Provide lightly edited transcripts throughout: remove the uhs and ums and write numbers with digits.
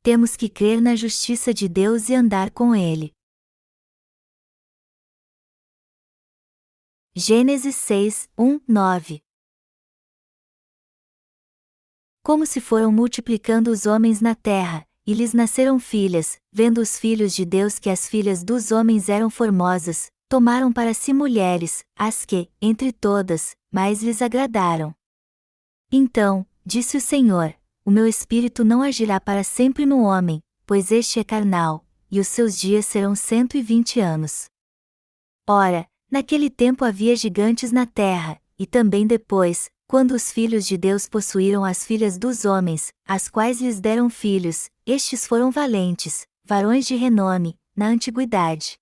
temos que crer na justiça de Deus e andar com Ele. Gênesis 6, 1, 9. Como se foram multiplicando os homens na terra, e lhes nasceram filhas, vendo os filhos de Deus que as filhas dos homens eram formosas, tomaram para si mulheres, as que, entre todas, mais lhes agradaram. Então, disse o Senhor: o meu espírito não agirá para sempre no homem, pois este é carnal, e os seus dias serão 120 anos. Ora, naquele tempo havia gigantes na terra, e também depois, quando os filhos de Deus possuíram as filhas dos homens, as quais lhes deram filhos, estes foram valentes, varões de renome, na antiguidade.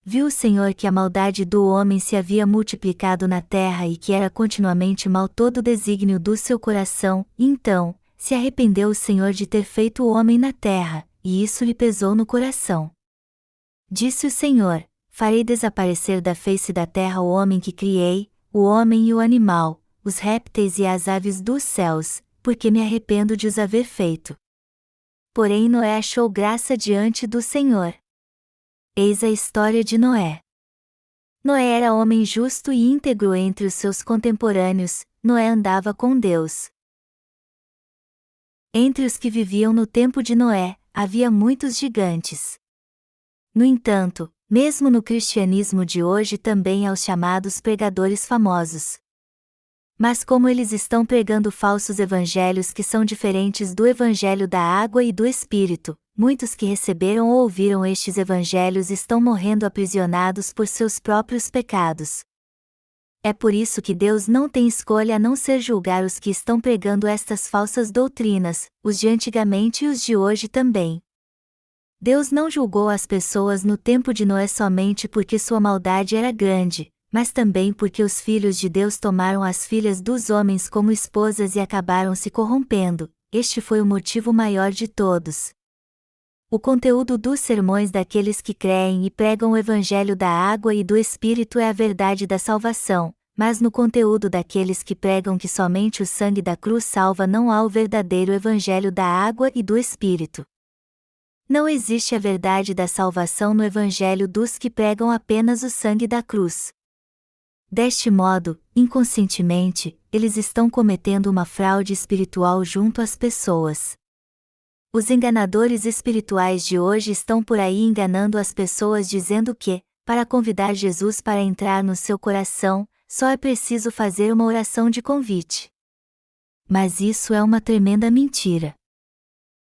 Viu o Senhor que a maldade do homem se havia multiplicado na terra e que era continuamente mal todo o desígnio do seu coração, e então, se arrependeu o Senhor de ter feito o homem na terra, e isso lhe pesou no coração. Disse o Senhor: farei desaparecer da face da terra o homem que criei, o homem e o animal, os répteis e as aves dos céus, porque me arrependo de os haver feito. Porém Noé achou graça diante do Senhor. Eis a história de Noé. Noé era homem justo e íntegro entre os seus contemporâneos, Noé andava com Deus. Entre os que viviam no tempo de Noé, havia muitos gigantes. No entanto, mesmo no cristianismo de hoje também há os chamados pregadores famosos. Mas como eles estão pregando falsos evangelhos que são diferentes do evangelho da água e do Espírito, muitos que receberam ou ouviram estes evangelhos estão morrendo aprisionados por seus próprios pecados. É por isso que Deus não tem escolha a não ser julgar os que estão pregando estas falsas doutrinas, os de antigamente e os de hoje também. Deus não julgou as pessoas no tempo de Noé somente porque sua maldade era grande, mas também porque os filhos de Deus tomaram as filhas dos homens como esposas e acabaram se corrompendo. Este foi o motivo maior de todos. O conteúdo dos sermões daqueles que creem e pregam o evangelho da água e do Espírito é a verdade da salvação, mas no conteúdo daqueles que pregam que somente o sangue da cruz salva não há o verdadeiro evangelho da água e do Espírito. Não existe a verdade da salvação no evangelho dos que pregam apenas o sangue da cruz. Deste modo, inconscientemente, eles estão cometendo uma fraude espiritual junto às pessoas. Os enganadores espirituais de hoje estão por aí enganando as pessoas dizendo que, para convidar Jesus para entrar no seu coração, só é preciso fazer uma oração de convite. Mas isso é uma tremenda mentira.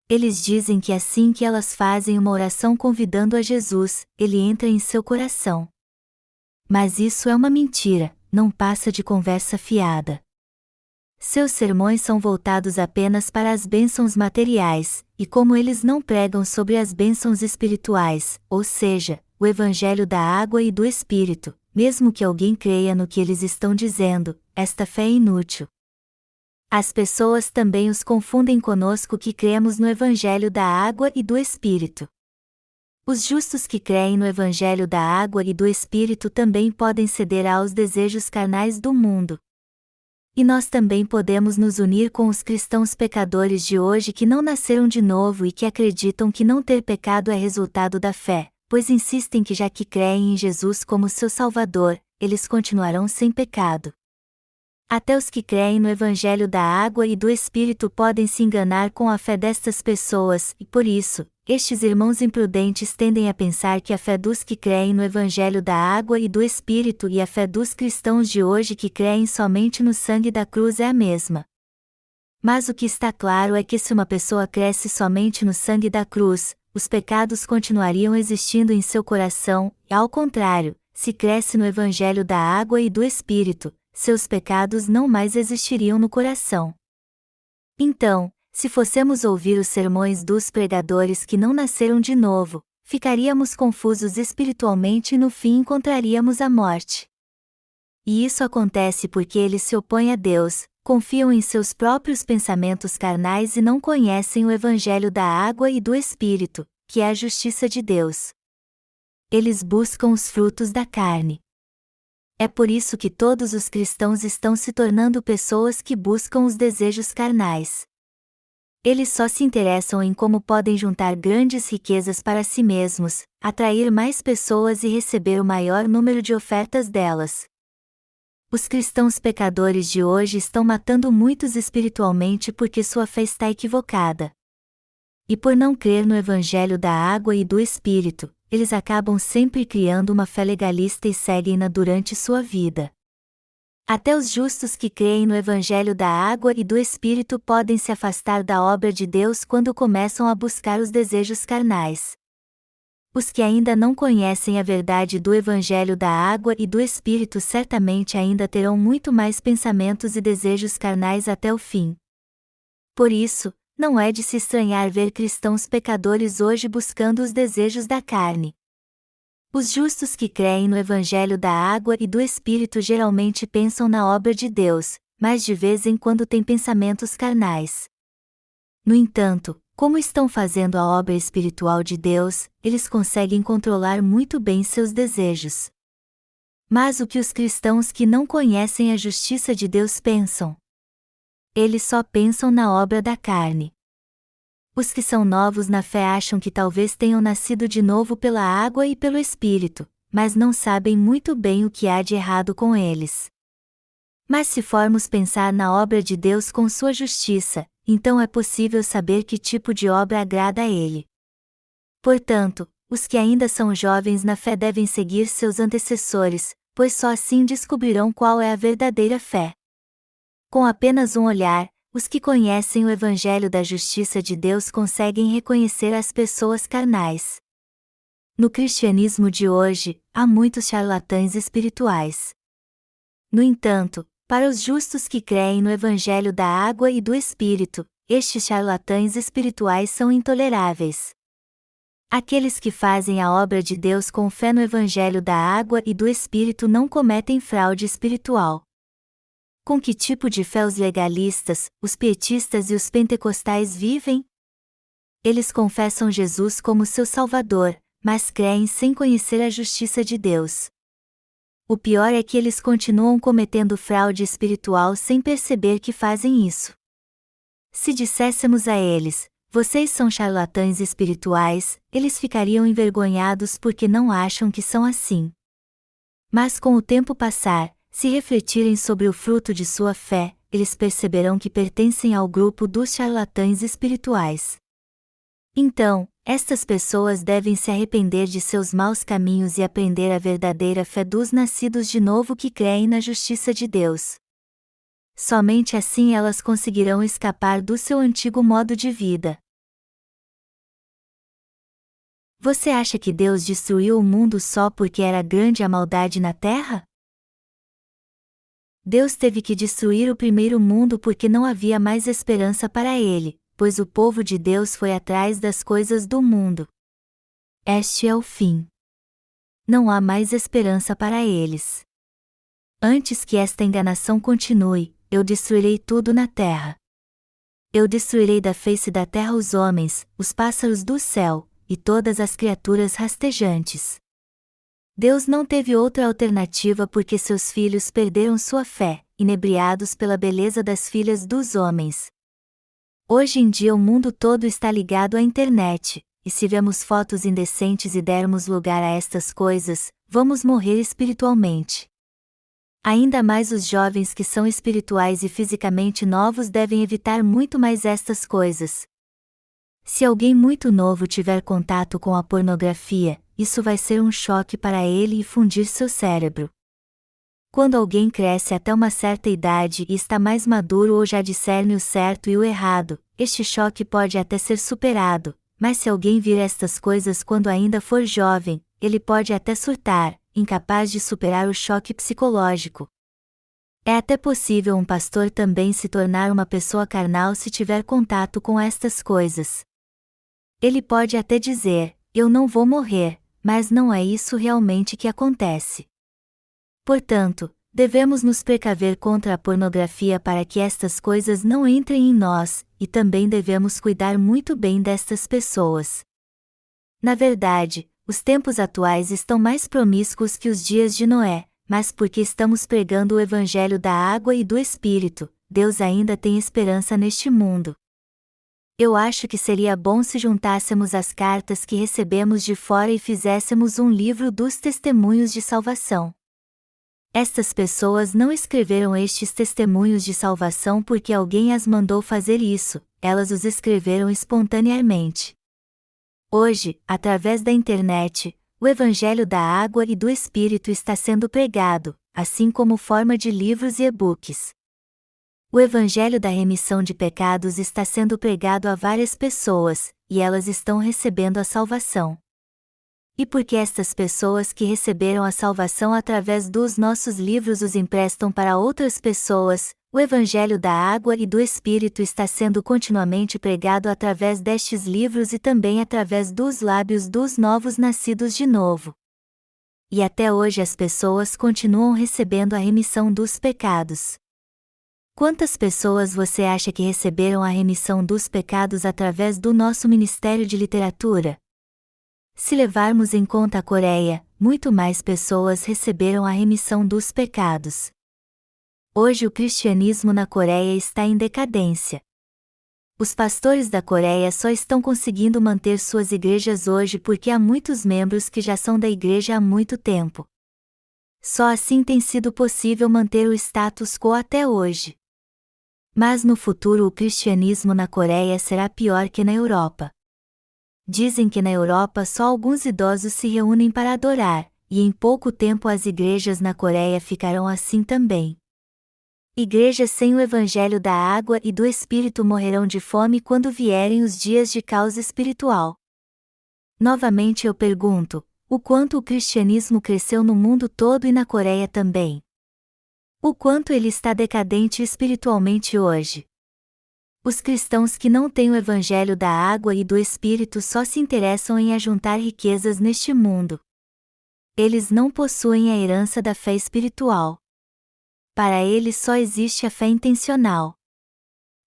Eles dizem que assim que elas fazem uma oração convidando a Jesus, ele entra em seu coração. Mas isso é uma mentira, não passa de conversa fiada. Seus sermões são voltados apenas para as bênçãos materiais, e como eles não pregam sobre as bênçãos espirituais, ou seja, o evangelho da água e do Espírito, mesmo que alguém creia no que eles estão dizendo, esta fé é inútil. As pessoas também os confundem conosco que cremos no evangelho da água e do Espírito. Os justos que creem no evangelho da água e do Espírito também podem ceder aos desejos carnais do mundo. E nós também podemos nos unir com os cristãos pecadores de hoje que não nasceram de novo e que acreditam que não ter pecado é resultado da fé, pois insistem que já que creem em Jesus como seu Salvador, eles continuarão sem pecado. Até os que creem no evangelho da água e do Espírito podem se enganar com a fé destas pessoas, e por isso, estes irmãos imprudentes tendem a pensar que a fé dos que creem no evangelho da água e do Espírito e a fé dos cristãos de hoje que creem somente no sangue da cruz é a mesma. Mas o que está claro é que se uma pessoa cresce somente no sangue da cruz, os pecados continuariam existindo em seu coração, e ao contrário, se cresce no evangelho da água e do Espírito, seus pecados não mais existiriam no coração. Então, se fossemos ouvir os sermões dos pregadores que não nasceram de novo, ficaríamos confusos espiritualmente e no fim encontraríamos a morte. E isso acontece porque eles se opõem a Deus, confiam em seus próprios pensamentos carnais e não conhecem o evangelho da água e do Espírito, que é a justiça de Deus. Eles buscam os frutos da carne. É por isso que todos os cristãos estão se tornando pessoas que buscam os desejos carnais. Eles só se interessam em como podem juntar grandes riquezas para si mesmos, atrair mais pessoas e receber o maior número de ofertas delas. Os cristãos pecadores de hoje estão matando muitos espiritualmente porque sua fé está equivocada. E por não crer no Evangelho da água e do Espírito, eles acabam sempre criando uma fé legalista e seguem-na durante sua vida. Até os justos que creem no Evangelho da água e do Espírito podem se afastar da obra de Deus quando começam a buscar os desejos carnais. Os que ainda não conhecem a verdade do Evangelho da água e do Espírito certamente ainda terão muito mais pensamentos e desejos carnais até o fim. Por isso, não é de se estranhar ver cristãos pecadores hoje buscando os desejos da carne. Os justos que creem no Evangelho da água e do Espírito geralmente pensam na obra de Deus, mas de vez em quando têm pensamentos carnais. No entanto, como estão fazendo a obra espiritual de Deus, eles conseguem controlar muito bem seus desejos. Mas o que os cristãos que não conhecem a justiça de Deus pensam? Eles só pensam na obra da carne. Os que são novos na fé acham que talvez tenham nascido de novo pela água e pelo Espírito, mas não sabem muito bem o que há de errado com eles. Mas se formos pensar na obra de Deus com sua justiça, então é possível saber que tipo de obra agrada a Ele. Portanto, os que ainda são jovens na fé devem seguir seus antecessores, pois só assim descobrirão qual é a verdadeira fé. Com apenas um olhar, os que conhecem o Evangelho da justiça de Deus conseguem reconhecer as pessoas carnais. No cristianismo de hoje, há muitos charlatães espirituais. No entanto, para os justos que creem no Evangelho da água e do Espírito, estes charlatães espirituais são intoleráveis. Aqueles que fazem a obra de Deus com fé no Evangelho da água e do Espírito não cometem fraude espiritual. Com que tipo de fé os legalistas, os pietistas e os pentecostais vivem? Eles confessam Jesus como seu Salvador, mas creem sem conhecer a justiça de Deus. O pior é que eles continuam cometendo fraude espiritual sem perceber que fazem isso. Se disséssemos a eles, vocês são charlatães espirituais, eles ficariam envergonhados porque não acham que são assim. Mas com o tempo passar, se refletirem sobre o fruto de sua fé, eles perceberão que pertencem ao grupo dos charlatães espirituais. Então, estas pessoas devem se arrepender de seus maus caminhos e aprender a verdadeira fé dos nascidos de novo que creem na justiça de Deus. Somente assim elas conseguirão escapar do seu antigo modo de vida. Você acha que Deus destruiu o mundo só porque era grande a maldade na terra? Deus teve que destruir o primeiro mundo porque não havia mais esperança para ele, pois o povo de Deus foi atrás das coisas do mundo. Este é o fim. Não há mais esperança para eles. Antes que esta enganação continue, eu destruirei tudo na terra. Eu destruirei da face da terra os homens, os pássaros do céu, e todas as criaturas rastejantes. Deus não teve outra alternativa porque seus filhos perderam sua fé, inebriados pela beleza das filhas dos homens. Hoje em dia o mundo todo está ligado à internet, e se vemos fotos indecentes e dermos lugar a estas coisas, vamos morrer espiritualmente. Ainda mais os jovens que são espirituais e fisicamente novos devem evitar muito mais estas coisas. Se alguém muito novo tiver contato com a pornografia, isso vai ser um choque para ele e fundir seu cérebro. Quando alguém cresce até uma certa idade e está mais maduro ou já discerne o certo e o errado, este choque pode até ser superado, mas se alguém vir estas coisas quando ainda for jovem, ele pode até surtar, incapaz de superar o choque psicológico. É até possível um pastor também se tornar uma pessoa carnal se tiver contato com estas coisas. Ele pode até dizer, eu não vou morrer, mas não é isso realmente que acontece. Portanto, devemos nos precaver contra a pornografia para que estas coisas não entrem em nós, e também devemos cuidar muito bem destas pessoas. Na verdade, os tempos atuais estão mais promíscuos que os dias de Noé, mas porque estamos pregando o Evangelho da água e do Espírito, Deus ainda tem esperança neste mundo. Eu acho que seria bom se juntássemos as cartas que recebemos de fora e fizéssemos um livro dos testemunhos de salvação. Estas pessoas não escreveram estes testemunhos de salvação porque alguém as mandou fazer isso, elas os escreveram espontaneamente. Hoje, através da internet, o Evangelho da Água e do Espírito está sendo pregado, assim como forma de livros e e-books. O Evangelho da remissão de pecados está sendo pregado a várias pessoas, e elas estão recebendo a salvação. E porque estas pessoas que receberam a salvação através dos nossos livros os emprestam para outras pessoas, o Evangelho da Água e do Espírito está sendo continuamente pregado através destes livros e também através dos lábios dos novos nascidos de novo. E até hoje as pessoas continuam recebendo a remissão dos pecados. Quantas pessoas você acha que receberam a remissão dos pecados através do nosso Ministério de Literatura? Se levarmos em conta a Coreia, muito mais pessoas receberam a remissão dos pecados. Hoje o cristianismo na Coreia está em decadência. Os pastores da Coreia só estão conseguindo manter suas igrejas hoje porque há muitos membros que já são da igreja há muito tempo. Só assim tem sido possível manter o status quo até hoje. Mas no futuro o cristianismo na Coreia será pior que na Europa. Dizem que na Europa só alguns idosos se reúnem para adorar, e em pouco tempo as igrejas na Coreia ficarão assim também. Igrejas sem o Evangelho da Água e do Espírito morrerão de fome quando vierem os dias de caos espiritual. Novamente eu pergunto, o quanto o cristianismo cresceu no mundo todo e na Coreia também? O quanto ele está decadente espiritualmente hoje? Os cristãos que não têm o Evangelho da Água e do Espírito só se interessam em ajuntar riquezas neste mundo. Eles não possuem a herança da fé espiritual. Para eles só existe a fé intencional.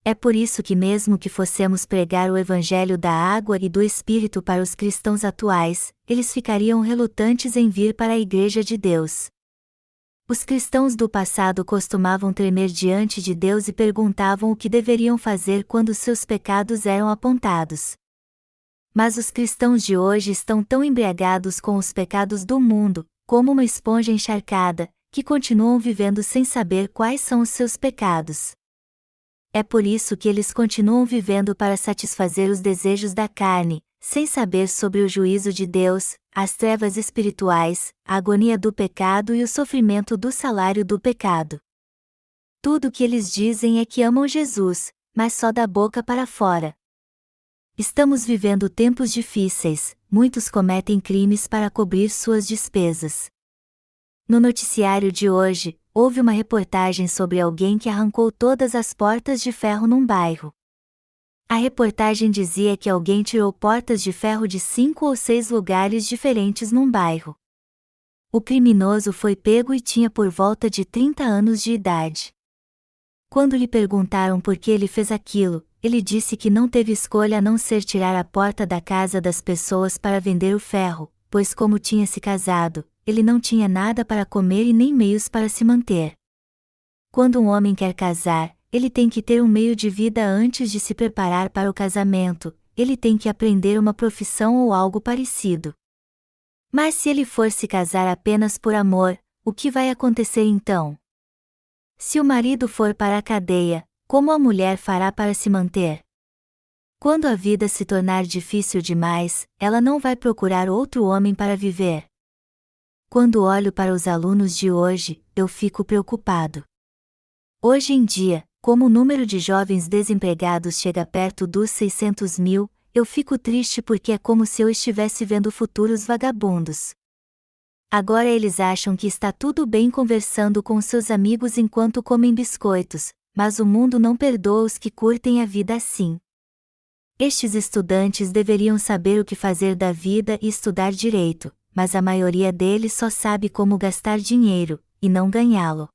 É por isso que mesmo que fossemos pregar o Evangelho da Água e do Espírito para os cristãos atuais, eles ficariam relutantes em vir para a Igreja de Deus. Os cristãos do passado costumavam tremer diante de Deus e perguntavam o que deveriam fazer quando seus pecados eram apontados. Mas os cristãos de hoje estão tão embriagados com os pecados do mundo, como uma esponja encharcada, que continuam vivendo sem saber quais são os seus pecados. É por isso que eles continuam vivendo para satisfazer os desejos da carne, sem saber sobre o juízo de Deus, as trevas espirituais, a agonia do pecado e o sofrimento do salário do pecado. Tudo o que eles dizem é que amam Jesus, mas só da boca para fora. Estamos vivendo tempos difíceis, muitos cometem crimes para cobrir suas despesas. No noticiário de hoje, houve uma reportagem sobre alguém que arrancou todas as portas de ferro num bairro. A reportagem dizia que alguém tirou portas de ferro de 5 ou 6 lugares diferentes num bairro. O criminoso foi pego e tinha por volta de 30 anos de idade. Quando lhe perguntaram por que ele fez aquilo, ele disse que não teve escolha a não ser tirar a porta da casa das pessoas para vender o ferro, pois como tinha se casado, ele não tinha nada para comer e nem meios para se manter. Quando um homem quer casar, ele tem que ter um meio de vida antes de se preparar para o casamento, ele tem que aprender uma profissão ou algo parecido. Mas se ele for se casar apenas por amor, o que vai acontecer então? Se o marido for para a cadeia, como a mulher fará para se manter? Quando a vida se tornar difícil demais, ela não vai procurar outro homem para viver. Quando olho para os alunos de hoje, eu fico preocupado. Hoje em dia, como o número de jovens desempregados chega perto dos 600 mil, eu fico triste porque é como se eu estivesse vendo futuros vagabundos. Agora eles acham que está tudo bem conversando com seus amigos enquanto comem biscoitos, mas o mundo não perdoa os que curtem a vida assim. Estes estudantes deveriam saber o que fazer da vida e estudar direito, mas a maioria deles só sabe como gastar dinheiro, e não ganhá-lo.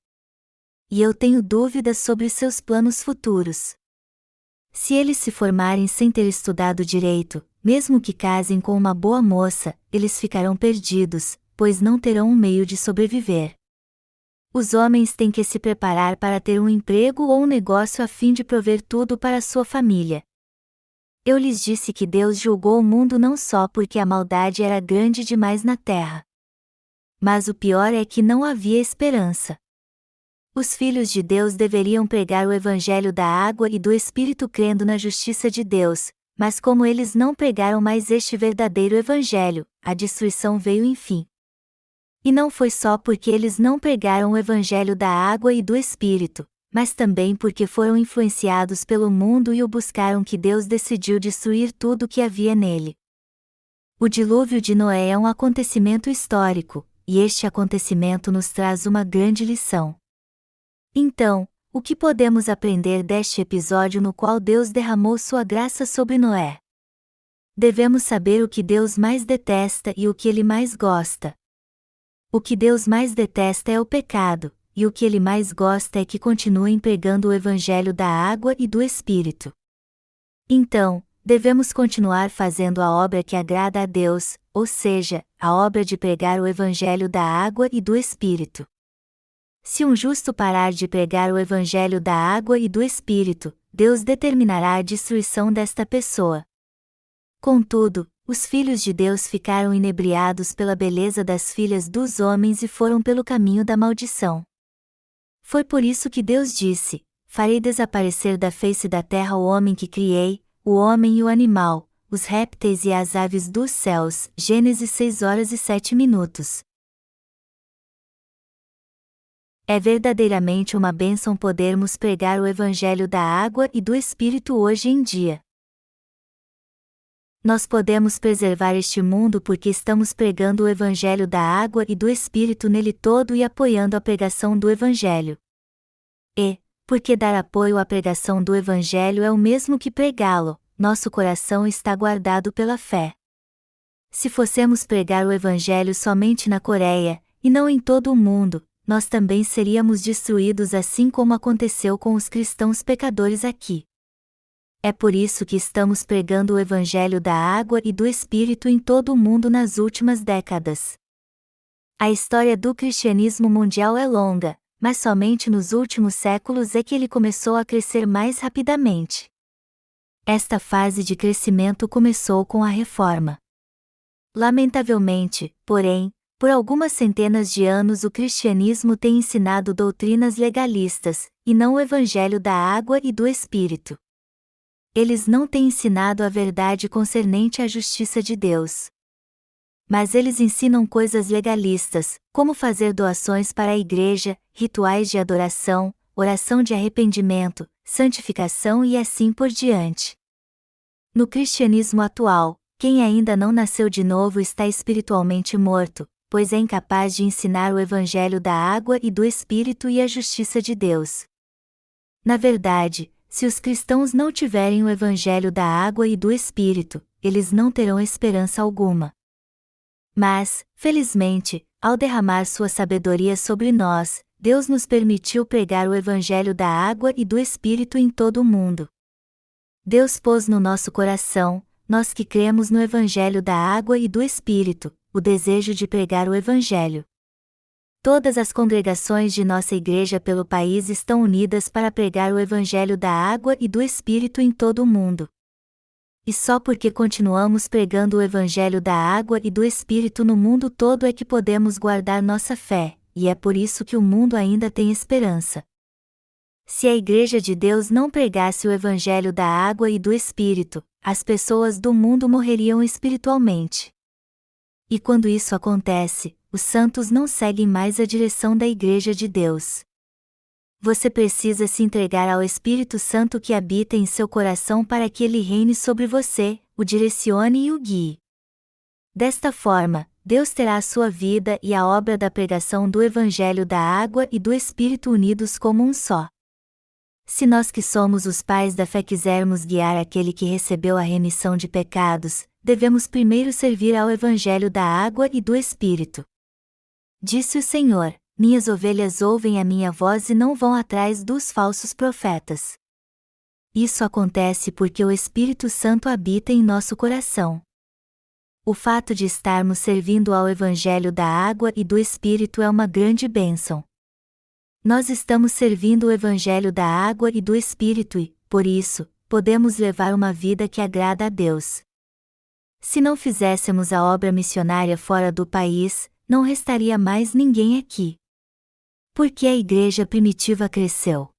E eu tenho dúvidas sobre seus planos futuros. Se eles se formarem sem ter estudado direito, mesmo que casem com uma boa moça, eles ficarão perdidos, pois não terão um meio de sobreviver. Os homens têm que se preparar para ter um emprego ou um negócio a fim de prover tudo para sua família. Eu lhes disse que Deus julgou o mundo não só porque a maldade era grande demais na terra. Mas o pior é que não havia esperança. Os filhos de Deus deveriam pregar o evangelho da água e do Espírito crendo na justiça de Deus, mas como eles não pregaram mais este verdadeiro evangelho, a destruição veio enfim. E não foi só porque eles não pregaram o evangelho da água e do Espírito, mas também porque foram influenciados pelo mundo e o buscaram que Deus decidiu destruir tudo o que havia nele. O dilúvio de Noé é um acontecimento histórico, e este acontecimento nos traz uma grande lição. Então, o que podemos aprender deste episódio no qual Deus derramou sua graça sobre Noé? Devemos saber o que Deus mais detesta e o que ele mais gosta. O que Deus mais detesta é o pecado, e o que ele mais gosta é que continuem pregando o evangelho da água e do Espírito. Então, devemos continuar fazendo a obra que agrada a Deus, ou seja, a obra de pregar o evangelho da água e do Espírito. Se um justo parar de pregar o evangelho da água e do Espírito, Deus determinará a destruição desta pessoa. Contudo, os filhos de Deus ficaram inebriados pela beleza das filhas dos homens e foram pelo caminho da maldição. Foi por isso que Deus disse: farei desaparecer da face da terra o homem que criei, o homem e o animal, os répteis e as aves dos céus. Gênesis 6:07. É verdadeiramente uma bênção podermos pregar o evangelho da água e do Espírito hoje em dia. Nós podemos preservar este mundo porque estamos pregando o evangelho da água e do Espírito nele todo e apoiando a pregação do evangelho. E, porque dar apoio à pregação do evangelho é o mesmo que pregá-lo, nosso coração está guardado pela fé. Se fossemos pregar o evangelho somente na Coreia, e não em todo o mundo, nós também seríamos destruídos assim como aconteceu com os cristãos pecadores aqui. É por isso que estamos pregando o evangelho da água e do Espírito em todo o mundo nas últimas décadas. A história do cristianismo mundial é longa, mas somente nos últimos séculos é que ele começou a crescer mais rapidamente. Esta fase de crescimento começou com a Reforma. Lamentavelmente, porém, por algumas centenas de anos o cristianismo tem ensinado doutrinas legalistas, e não o evangelho da água e do Espírito. Eles não têm ensinado a verdade concernente à justiça de Deus. Mas eles ensinam coisas legalistas, como fazer doações para a igreja, rituais de adoração, oração de arrependimento, santificação e assim por diante. No cristianismo atual, quem ainda não nasceu de novo está espiritualmente morto, pois é incapaz de ensinar o evangelho da água e do Espírito e a justiça de Deus. Na verdade, se os cristãos não tiverem o evangelho da água e do Espírito, eles não terão esperança alguma. Mas, felizmente, ao derramar sua sabedoria sobre nós, Deus nos permitiu pregar o evangelho da água e do Espírito em todo o mundo. Deus pôs no nosso coração, nós que cremos no evangelho da água e do Espírito, o desejo de pregar o evangelho. Todas as congregações de nossa igreja pelo país estão unidas para pregar o evangelho da água e do Espírito em todo o mundo. E só porque continuamos pregando o evangelho da água e do Espírito no mundo todo é que podemos guardar nossa fé, e é por isso que o mundo ainda tem esperança. Se a Igreja de Deus não pregasse o evangelho da água e do Espírito, as pessoas do mundo morreriam espiritualmente. E quando isso acontece, os santos não seguem mais a direção da Igreja de Deus. Você precisa se entregar ao Espírito Santo que habita em seu coração para que ele reine sobre você, o direcione e o guie. Desta forma, Deus terá a sua vida e a obra da pregação do Evangelho da água e do Espírito unidos como um só. Se nós que somos os pais da fé quisermos guiar aquele que recebeu a remissão de pecados, devemos primeiro servir ao Evangelho da água e do Espírito. Disse o Senhor: minhas ovelhas ouvem a minha voz e não vão atrás dos falsos profetas. Isso acontece porque o Espírito Santo habita em nosso coração. O fato de estarmos servindo ao Evangelho da água e do Espírito é uma grande bênção. Nós estamos servindo o Evangelho da água e do Espírito e, por isso, podemos levar uma vida que agrada a Deus. Se não fizéssemos a obra missionária fora do país, não restaria mais ninguém aqui. Por que a igreja primitiva cresceu?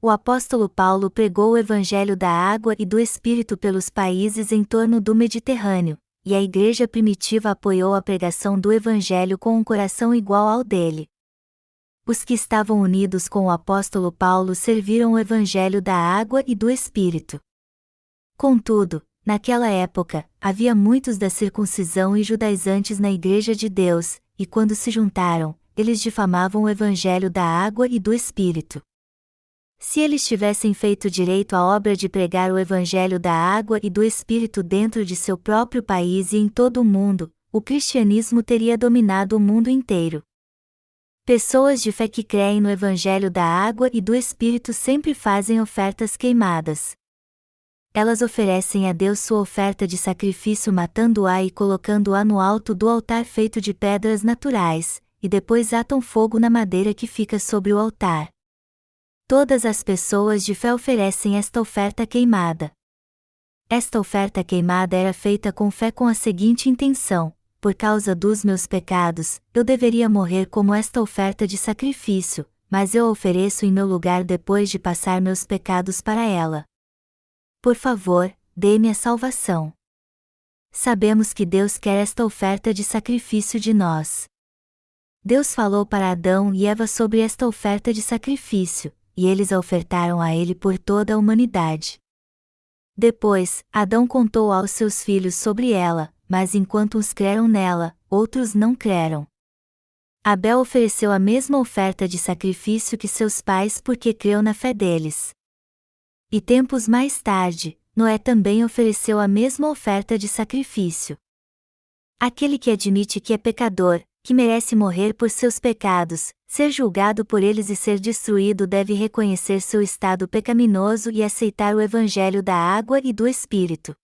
O apóstolo Paulo pregou o evangelho da água e do Espírito pelos países em torno do Mediterrâneo, e a igreja primitiva apoiou a pregação do evangelho com um coração igual ao dele. Os que estavam unidos com o apóstolo Paulo serviram o evangelho da água e do Espírito. Contudo, naquela época, havia muitos da circuncisão e judaizantes na igreja de Deus, e quando se juntaram, eles difamavam o evangelho da água e do Espírito. Se eles tivessem feito direito a obra de pregar o evangelho da água e do Espírito dentro de seu próprio país e em todo o mundo, o cristianismo teria dominado o mundo inteiro. Pessoas de fé que creem no evangelho da água e do Espírito sempre fazem ofertas queimadas. Elas oferecem a Deus sua oferta de sacrifício matando-a e colocando-a no alto do altar feito de pedras naturais, e depois atam fogo na madeira que fica sobre o altar. Todas as pessoas de fé oferecem esta oferta queimada. Esta oferta queimada era feita com fé com a seguinte intenção: por causa dos meus pecados, eu deveria morrer como esta oferta de sacrifício, mas eu a ofereço em meu lugar depois de passar meus pecados para ela. Por favor, dê-me a salvação. Sabemos que Deus quer esta oferta de sacrifício de nós. Deus falou para Adão e Eva sobre esta oferta de sacrifício, e eles a ofertaram a ele por toda a humanidade. Depois, Adão contou aos seus filhos sobre ela, mas enquanto uns creram nela, outros não creram. Abel ofereceu a mesma oferta de sacrifício que seus pais porque creu na fé deles. E tempos mais tarde, Noé também ofereceu a mesma oferta de sacrifício. Aquele que admite que é pecador, que merece morrer por seus pecados, ser julgado por eles e ser destruído deve reconhecer seu estado pecaminoso e aceitar o evangelho da água e do Espírito.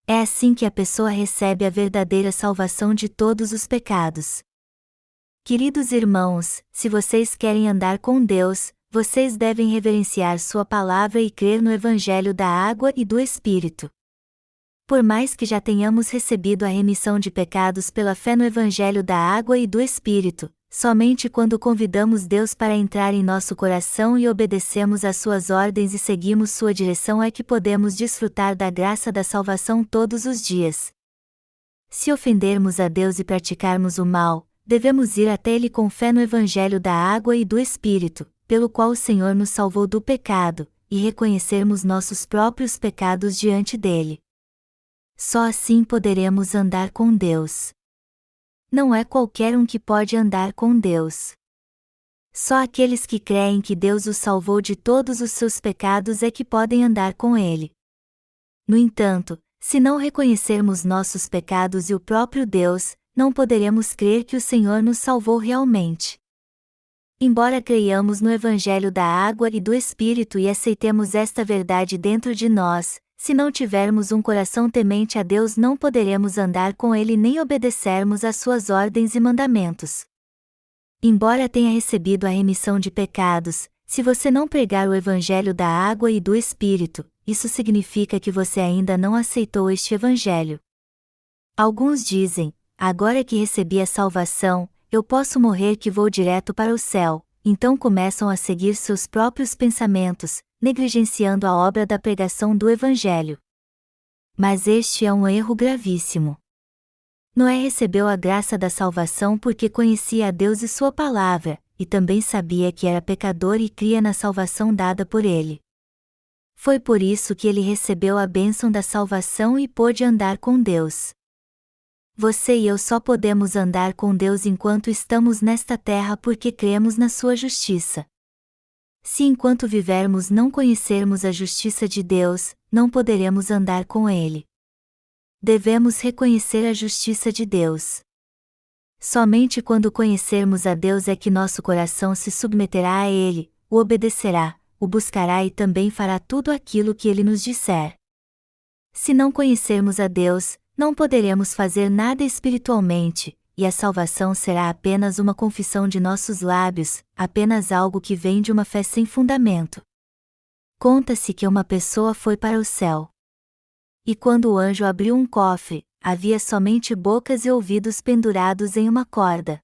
É assim que a pessoa recebe a verdadeira salvação de todos os pecados. Queridos irmãos, se vocês querem andar com Deus, vocês devem reverenciar sua palavra e crer no evangelho da água e do Espírito. Por mais que já tenhamos recebido a remissão de pecados pela fé no evangelho da água e do Espírito, somente quando convidamos Deus para entrar em nosso coração e obedecemos às suas ordens e seguimos sua direção é que podemos desfrutar da graça da salvação todos os dias. Se ofendermos a Deus e praticarmos o mal, devemos ir até Ele com fé no evangelho da água e do Espírito, pelo qual o Senhor nos salvou do pecado, e reconhecermos nossos próprios pecados diante dele. Só assim poderemos andar com Deus. Não é qualquer um que pode andar com Deus. Só aqueles que creem que Deus os salvou de todos os seus pecados é que podem andar com Ele. No entanto, se não reconhecermos nossos pecados e o próprio Deus, não poderemos crer que o Senhor nos salvou realmente. Embora creiamos no Evangelho da água e do Espírito e aceitemos esta verdade dentro de nós, se não tivermos um coração temente a Deus não poderemos andar com Ele nem obedecermos às suas ordens e mandamentos. Embora tenha recebido a remissão de pecados, se você não pregar o Evangelho da água e do Espírito, isso significa que você ainda não aceitou este Evangelho. Alguns dizem, agora que recebi a salvação, eu posso morrer que vou direto para o céu, então começam a seguir seus próprios pensamentos, negligenciando a obra da pregação do Evangelho. Mas este é um erro gravíssimo. Noé recebeu a graça da salvação porque conhecia a Deus e sua palavra, e também sabia que era pecador e cria na salvação dada por ele. Foi por isso que ele recebeu a bênção da salvação e pôde andar com Deus. Você e eu só podemos andar com Deus enquanto estamos nesta terra porque cremos na sua justiça. Se enquanto vivermos não conhecermos a justiça de Deus, não poderemos andar com Ele. Devemos reconhecer a justiça de Deus. Somente quando conhecermos a Deus é que nosso coração se submeterá a Ele, o obedecerá, o buscará e também fará tudo aquilo que Ele nos disser. Se não conhecermos a Deus, não poderemos fazer nada espiritualmente, e a salvação será apenas uma confissão de nossos lábios, apenas algo que vem de uma fé sem fundamento. Conta-se que uma pessoa foi para o céu. E quando o anjo abriu um cofre, havia somente bocas e ouvidos pendurados em uma corda.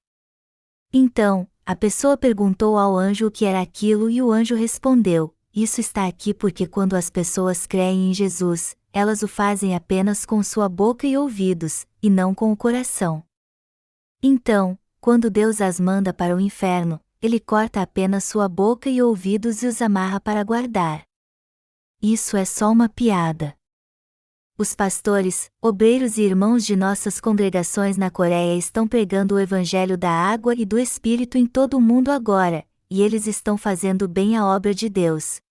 Então, a pessoa perguntou ao anjo o que era aquilo e o anjo respondeu: isso está aqui porque quando as pessoas creem em Jesus, elas o fazem apenas com sua boca e ouvidos, e não com o coração. Então, quando Deus as manda para o inferno, ele corta apenas sua boca e ouvidos e os amarra para guardar. Isso é só uma piada. Os pastores, obreiros e irmãos de nossas congregações na Coreia estão pregando o Evangelho da água e do Espírito em todo o mundo agora, e eles estão fazendo bem a obra de Deus.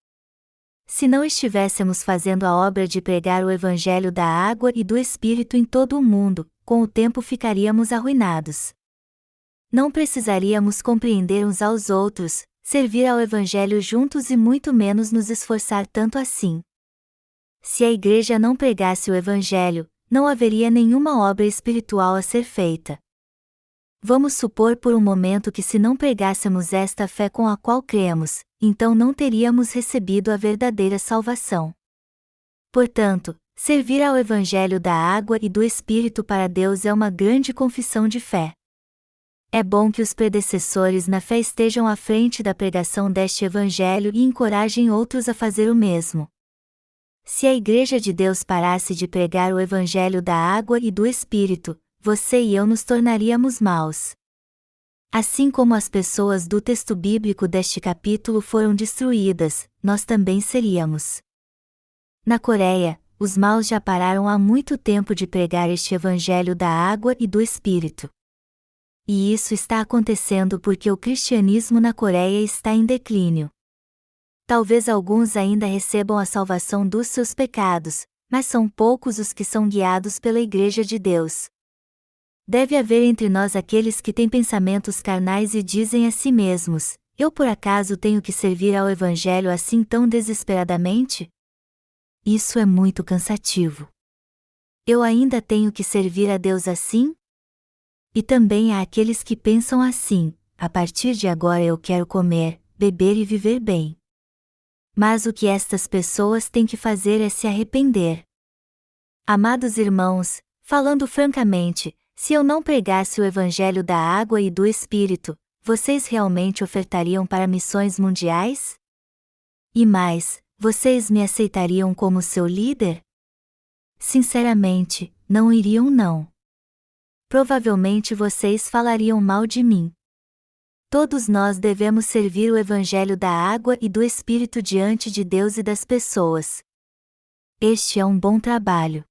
Se não estivéssemos fazendo a obra de pregar o Evangelho da água e do Espírito em todo o mundo, com o tempo ficaríamos arruinados. Não precisaríamos compreender uns aos outros, servir ao Evangelho juntos e muito menos nos esforçar tanto assim. Se a igreja não pregasse o Evangelho, não haveria nenhuma obra espiritual a ser feita. Vamos supor por um momento que se não pregássemos esta fé com a qual cremos, então não teríamos recebido a verdadeira salvação. Portanto, servir ao Evangelho da água e do Espírito para Deus é uma grande confissão de fé. É bom que os predecessores na fé estejam à frente da pregação deste Evangelho e encorajem outros a fazer o mesmo. Se a Igreja de Deus parasse de pregar o Evangelho da água e do Espírito, você e eu nos tornaríamos maus. Assim como as pessoas do texto bíblico deste capítulo foram destruídas, nós também seríamos. Na Coreia, os maus já pararam há muito tempo de pregar este Evangelho da água e do Espírito. E isso está acontecendo porque o cristianismo na Coreia está em declínio. Talvez alguns ainda recebam a salvação dos seus pecados, mas são poucos os que são guiados pela Igreja de Deus. Deve haver entre nós aqueles que têm pensamentos carnais e dizem a si mesmos: eu por acaso tenho que servir ao Evangelho assim tão desesperadamente? Isso é muito cansativo. Eu ainda tenho que servir a Deus assim? E também há aqueles que pensam assim: a partir de agora eu quero comer, beber e viver bem. Mas o que estas pessoas têm que fazer é se arrepender. Amados irmãos, falando francamente, se eu não pregasse o Evangelho da água e do Espírito, vocês realmente ofertariam para missões mundiais? E mais, vocês me aceitariam como seu líder? Sinceramente, não iriam não. Provavelmente vocês falariam mal de mim. Todos nós devemos servir o Evangelho da água e do Espírito diante de Deus e das pessoas. Este é um bom trabalho.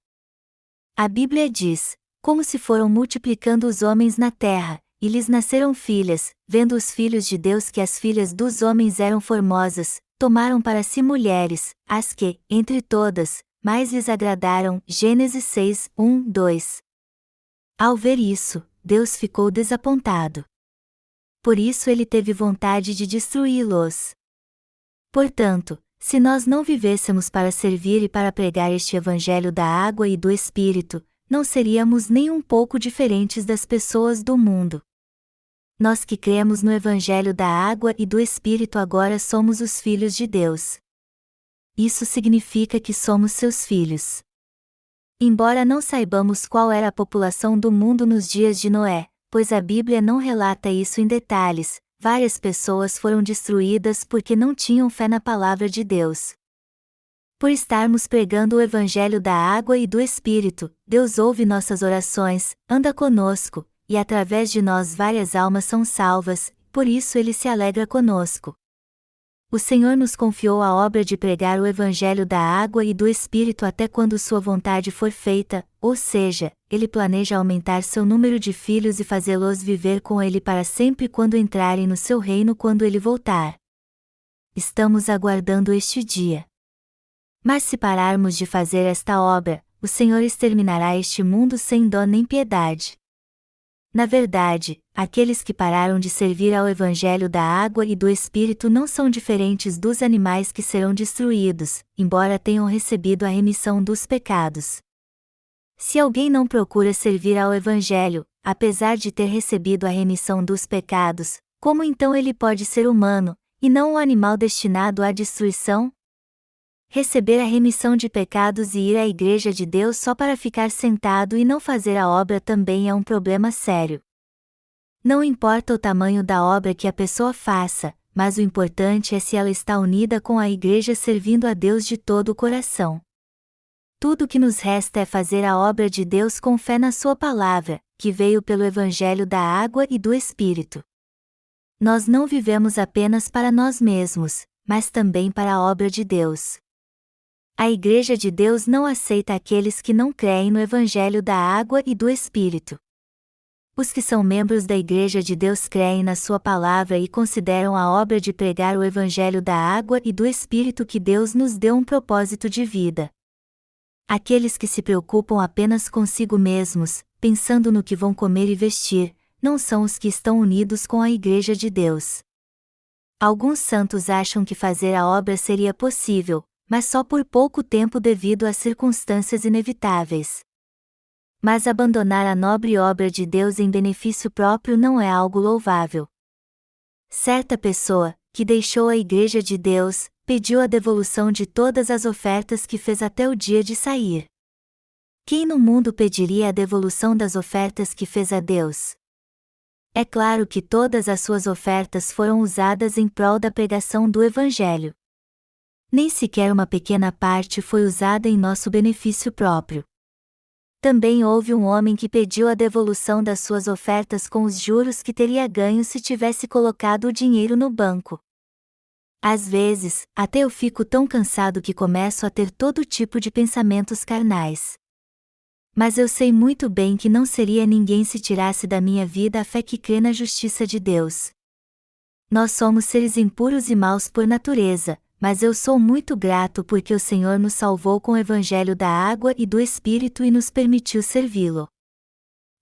A Bíblia diz: como se foram multiplicando os homens na terra, e lhes nasceram filhas, vendo os filhos de Deus que as filhas dos homens eram formosas, tomaram para si mulheres, as que, entre todas, mais lhes agradaram. Gênesis 6, 1, 2. Ao ver isso, Deus ficou desapontado. Por isso ele teve vontade de destruí-los. Portanto, se nós não vivêssemos para servir e para pregar este Evangelho da água e do Espírito, não seríamos nem um pouco diferentes das pessoas do mundo. Nós que cremos no Evangelho da água e do Espírito agora somos os filhos de Deus. Isso significa que somos seus filhos. Embora não saibamos qual era a população do mundo nos dias de Noé, pois a Bíblia não relata isso em detalhes, várias pessoas foram destruídas porque não tinham fé na palavra de Deus. Por estarmos pregando o Evangelho da água e do Espírito, Deus ouve nossas orações, anda conosco, e através de nós várias almas são salvas, por isso ele se alegra conosco. O Senhor nos confiou a obra de pregar o Evangelho da água e do Espírito até quando sua vontade for feita, ou seja, ele planeja aumentar seu número de filhos e fazê-los viver com ele para sempre quando entrarem no seu reino quando ele voltar. Estamos aguardando este dia. Mas se pararmos de fazer esta obra, o Senhor exterminará este mundo sem dó nem piedade. Na verdade, aqueles que pararam de servir ao Evangelho da água e do Espírito não são diferentes dos animais que serão destruídos, embora tenham recebido a remissão dos pecados. Se alguém não procura servir ao Evangelho, apesar de ter recebido a remissão dos pecados, como então ele pode ser humano, e não um animal destinado à destruição? Receber a remissão de pecados e ir à Igreja de Deus só para ficar sentado e não fazer a obra também é um problema sério. Não importa o tamanho da obra que a pessoa faça, mas o importante é se ela está unida com a Igreja servindo a Deus de todo o coração. Tudo o que nos resta é fazer a obra de Deus com fé na Sua palavra, que veio pelo Evangelho da água e do Espírito. Nós não vivemos apenas para nós mesmos, mas também para a obra de Deus. A Igreja de Deus não aceita aqueles que não creem no Evangelho da água e do Espírito. Os que são membros da Igreja de Deus creem na Sua palavra e consideram a obra de pregar o Evangelho da água e do Espírito que Deus nos deu um propósito de vida. Aqueles que se preocupam apenas consigo mesmos, pensando no que vão comer e vestir, não são os que estão unidos com a Igreja de Deus. Alguns santos acham que fazer a obra seria possível, mas só por pouco tempo devido às circunstâncias inevitáveis. Mas abandonar a nobre obra de Deus em benefício próprio não é algo louvável. Certa pessoa, que deixou a Igreja de Deus, pediu a devolução de todas as ofertas que fez até o dia de sair. Quem no mundo pediria a devolução das ofertas que fez a Deus? É claro que todas as suas ofertas foram usadas em prol da pregação do Evangelho. Nem sequer uma pequena parte foi usada em nosso benefício próprio. Também houve um homem que pediu a devolução das suas ofertas com os juros que teria ganho se tivesse colocado o dinheiro no banco. Às vezes, até eu fico tão cansado que começo a ter todo tipo de pensamentos carnais. Mas eu sei muito bem que não seria ninguém se tirasse da minha vida a fé que crê na justiça de Deus. Nós somos seres impuros e maus por natureza, mas eu sou muito grato porque o Senhor nos salvou com o Evangelho da água e do Espírito e nos permitiu servi-lo.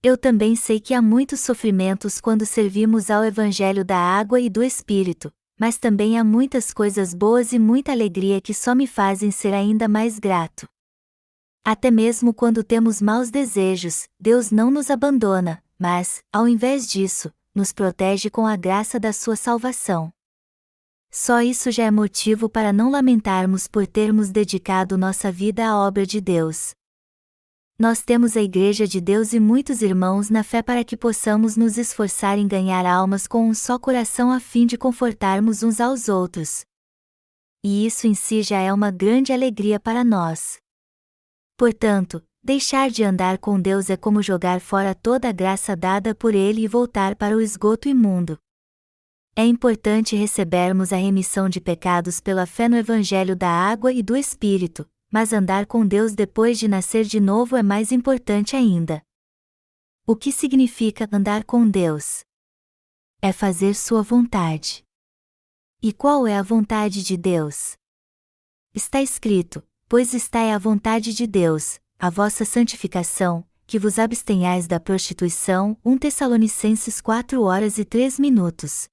Eu também sei que há muitos sofrimentos quando servimos ao Evangelho da água e do Espírito, mas também há muitas coisas boas e muita alegria que só me fazem ser ainda mais grato. Até mesmo quando temos maus desejos, Deus não nos abandona, mas, ao invés disso, nos protege com a graça da sua salvação. Só isso já é motivo para não lamentarmos por termos dedicado nossa vida à obra de Deus. Nós temos a Igreja de Deus e muitos irmãos na fé para que possamos nos esforçar em ganhar almas com um só coração a fim de confortarmos uns aos outros. E isso em si já é uma grande alegria para nós. Portanto, deixar de andar com Deus é como jogar fora toda a graça dada por Ele e voltar para o esgoto imundo. É importante recebermos a remissão de pecados pela fé no Evangelho da água e do Espírito, mas andar com Deus depois de nascer de novo é mais importante ainda. O que significa andar com Deus? É fazer sua vontade. E qual é a vontade de Deus? Está escrito: pois esta é a vontade de Deus, a vossa santificação, que vos abstenhais da prostituição. 1 Tessalonicenses 4:03.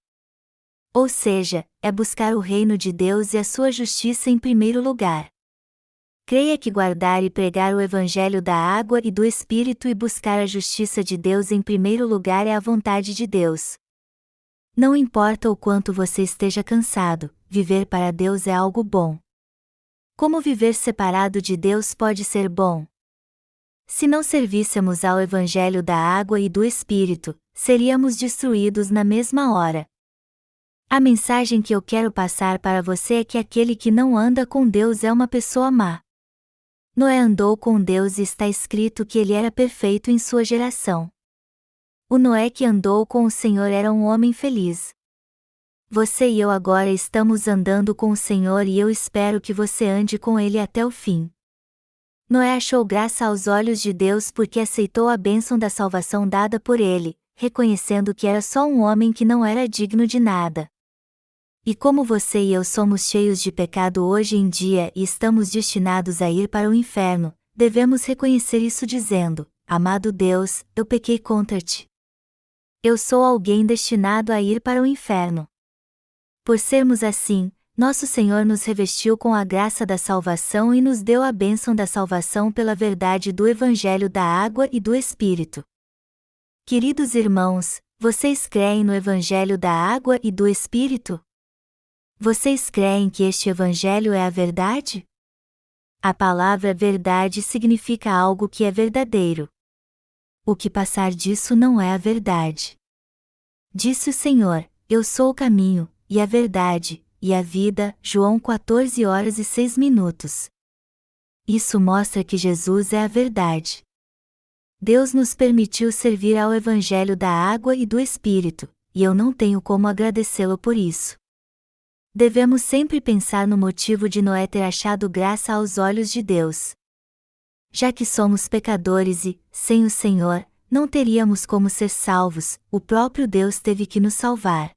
Ou seja, é buscar o reino de Deus e a sua justiça em primeiro lugar. Creia que guardar e pregar o Evangelho da água e do Espírito e buscar a justiça de Deus em primeiro lugar é a vontade de Deus. Não importa o quanto você esteja cansado, viver para Deus é algo bom. Como viver separado de Deus pode ser bom? Se não servíssemos ao Evangelho da água e do Espírito, seríamos destruídos na mesma hora. A mensagem que eu quero passar para você é que aquele que não anda com Deus é uma pessoa má. Noé andou com Deus e está escrito que ele era perfeito em sua geração. O Noé que andou com o Senhor era um homem feliz. Você e eu agora estamos andando com o Senhor e eu espero que você ande com Ele até o fim. Noé achou graça aos olhos de Deus porque aceitou a bênção da salvação dada por Ele, reconhecendo que era só um homem que não era digno de nada. E como você e eu somos cheios de pecado hoje em dia e estamos destinados a ir para o inferno, devemos reconhecer isso dizendo: amado Deus, eu pequei contra-te. Eu sou alguém destinado a ir para o inferno. Por sermos assim, nosso Senhor nos revestiu com a graça da salvação e nos deu a bênção da salvação pela verdade do Evangelho da água e do Espírito. Queridos irmãos, vocês creem no Evangelho da água e do Espírito? Vocês creem que este Evangelho é a verdade? A palavra verdade significa algo que é verdadeiro. O que passar disso não é a verdade. Disse o Senhor: Eu sou o caminho, e a verdade, e a vida. João 14h06. Isso mostra que Jesus é a verdade. Deus nos permitiu servir ao Evangelho da água e do Espírito, e eu não tenho como agradecê-lo por isso. Devemos sempre pensar no motivo de Noé ter achado graça aos olhos de Deus. Já que somos pecadores e, sem o Senhor, não teríamos como ser salvos, o próprio Deus teve que nos salvar.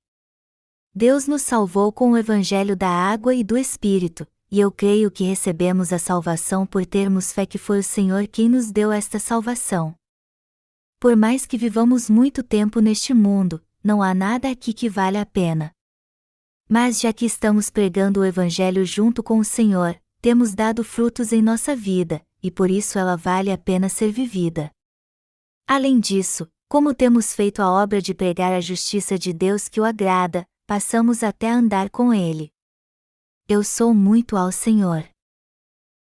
Deus nos salvou com o Evangelho da água e do Espírito, e eu creio que recebemos a salvação por termos fé que foi o Senhor quem nos deu esta salvação. Por mais que vivamos muito tempo neste mundo, não há nada aqui que vale a pena. Mas já que estamos pregando o Evangelho junto com o Senhor, temos dado frutos em nossa vida, e por isso ela vale a pena ser vivida. Além disso, como temos feito a obra de pregar a justiça de Deus que o agrada, passamos até a andar com Ele. Eu sou muito ao Senhor.